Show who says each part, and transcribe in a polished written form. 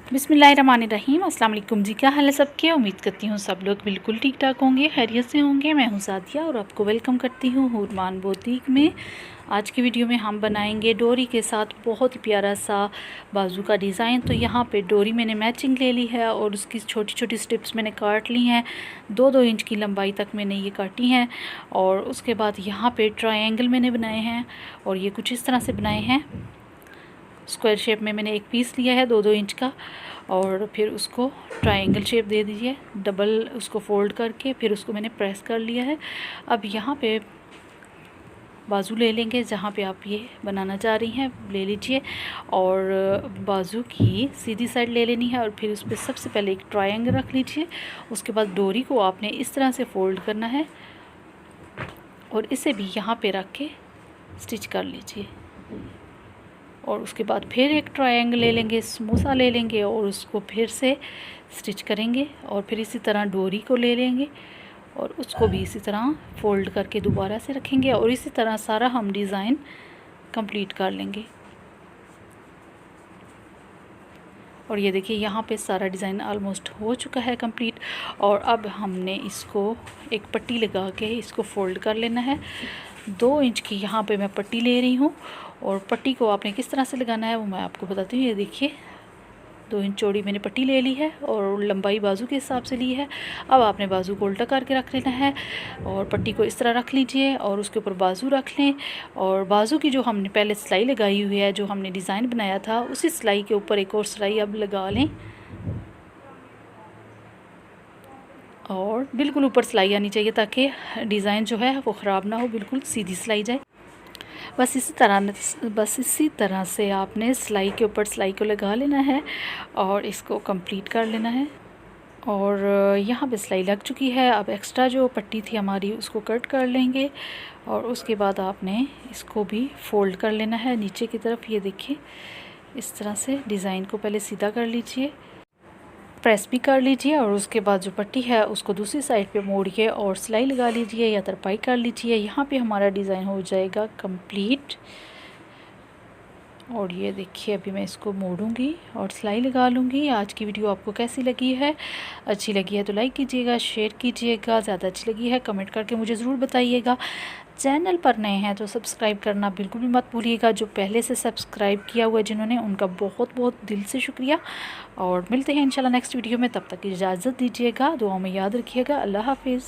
Speaker 1: बिस्मिल्लाहिर्रहमानिर्रहीम। अस्सलाम वालेकुम जी, क्या हाल है सबके। उम्मीद करती हूँ सब लोग बिल्कुल ठीक ठाक होंगे, खैरियत से होंगे। मैं हूँ सादिया और आपको वेलकम करती हूँ हुरमान बुटीक में। आज की वीडियो में हम बनाएंगे डोरी के साथ बहुत ही प्यारा सा बाजू का डिज़ाइन। तो यहाँ पे डोरी मैंने मैचिंग ले ली है और उसकी छोटी छोटी स्ट्रिप्स मैंने काट ली हैं। 2-2 इंच की लंबाई तक मैंने ये काटी हैं। और उसके बाद यहाँ पे ट्रायंगल मैंने बनाए हैं और ये कुछ इस तरह से बनाए हैं। स्क्वायर शेप में मैंने एक पीस लिया है 2-2 इंच का और फिर उसको ट्रायंगल शेप दे दीजिए, डबल उसको फोल्ड करके फिर उसको मैंने प्रेस कर लिया है। अब यहाँ पे बाजू ले लेंगे, जहाँ पे आप ये बनाना चाह रही हैं ले लीजिए और बाजू की सीधी साइड ले लेनी है और फिर उस पर सबसे पहले एक ट्रायंगल रख लीजिए। उसके बाद डोरी को आपने इस तरह से फोल्ड करना है और इसे भी यहाँ पे रख के स्टिच कर लीजिए। और उसके बाद फिर एक ट्रायंगल ले लेंगे, समोसा ले लेंगे और उसको फिर से स्टिच करेंगे और फिर इसी तरह डोरी को ले लेंगे और उसको भी इसी तरह फोल्ड करके दोबारा से रखेंगे और इसी तरह सारा हम डिज़ाइन कंप्लीट कर लेंगे। और ये देखिए यहाँ पे सारा डिज़ाइन ऑलमोस्ट हो चुका है कंप्लीट। और अब हमने इसको एक पट्टी लगा के इसको फोल्ड कर लेना है। 2 इंच की यहाँ पे मैं पट्टी ले रही हूँ और पट्टी को आपने किस तरह से लगाना है वो मैं आपको बताती हूँ। ये देखिए 2 इंच चौड़ी मैंने पट्टी ले ली है और लंबाई बाजू के हिसाब से ली है। अब आपने बाजू को उल्टा करके रख लेना है और पट्टी को इस तरह रख लीजिए और उसके ऊपर बाजू रख लें। और बाजू की जो हमने पहले सिलाई लगाई हुई है, जो हमने डिज़ाइन बनाया था, उसी सिलाई के ऊपर एक और सिलाई अब लगा लें और बिल्कुल ऊपर सिलाई आनी चाहिए ताकि डिज़ाइन जो है वो ख़राब ना हो, बिल्कुल सीधी सिलाई जाए। बस इसी तरह से आपने सिलाई के ऊपर सिलाई को लगा लेना है और इसको कंप्लीट कर लेना है। और यहाँ पे सिलाई लग चुकी है। अब एक्स्ट्रा जो पट्टी थी हमारी उसको कट कर लेंगे और उसके बाद आपने इसको भी फोल्ड कर लेना है नीचे की तरफ। ये देखिए इस तरह से डिज़ाइन को पहले सीधा कर लीजिए, प्रेस भी कर लीजिए और उसके बाद जो पट्टी है उसको दूसरी साइड पे मोड़िए और सिलाई लगा लीजिए या तरपाई कर लीजिए। यहाँ पे हमारा डिज़ाइन हो जाएगा कंप्लीट। और ये देखिए अभी मैं इसको मोड़ूंगी और सिलाई लगा लूँगी। आज की वीडियो आपको कैसी लगी है? अच्छी लगी है तो लाइक कीजिएगा, शेयर कीजिएगा। ज़्यादा अच्छी लगी है कमेंट करके मुझे ज़रूर बताइएगा। चैनल पर नए हैं तो सब्सक्राइब करना बिल्कुल भी मत भूलिएगा। जो पहले से सब्सक्राइब किया हुआ है जिन्होंने, उनका बहुत बहुत दिल से शुक्रिया। और मिलते हैं इंशाल्लाह नेक्स्ट वीडियो में, तब तक इजाज़त दीजिएगा। दुआओं में याद रखिएगा। अल्लाह हाफिज़।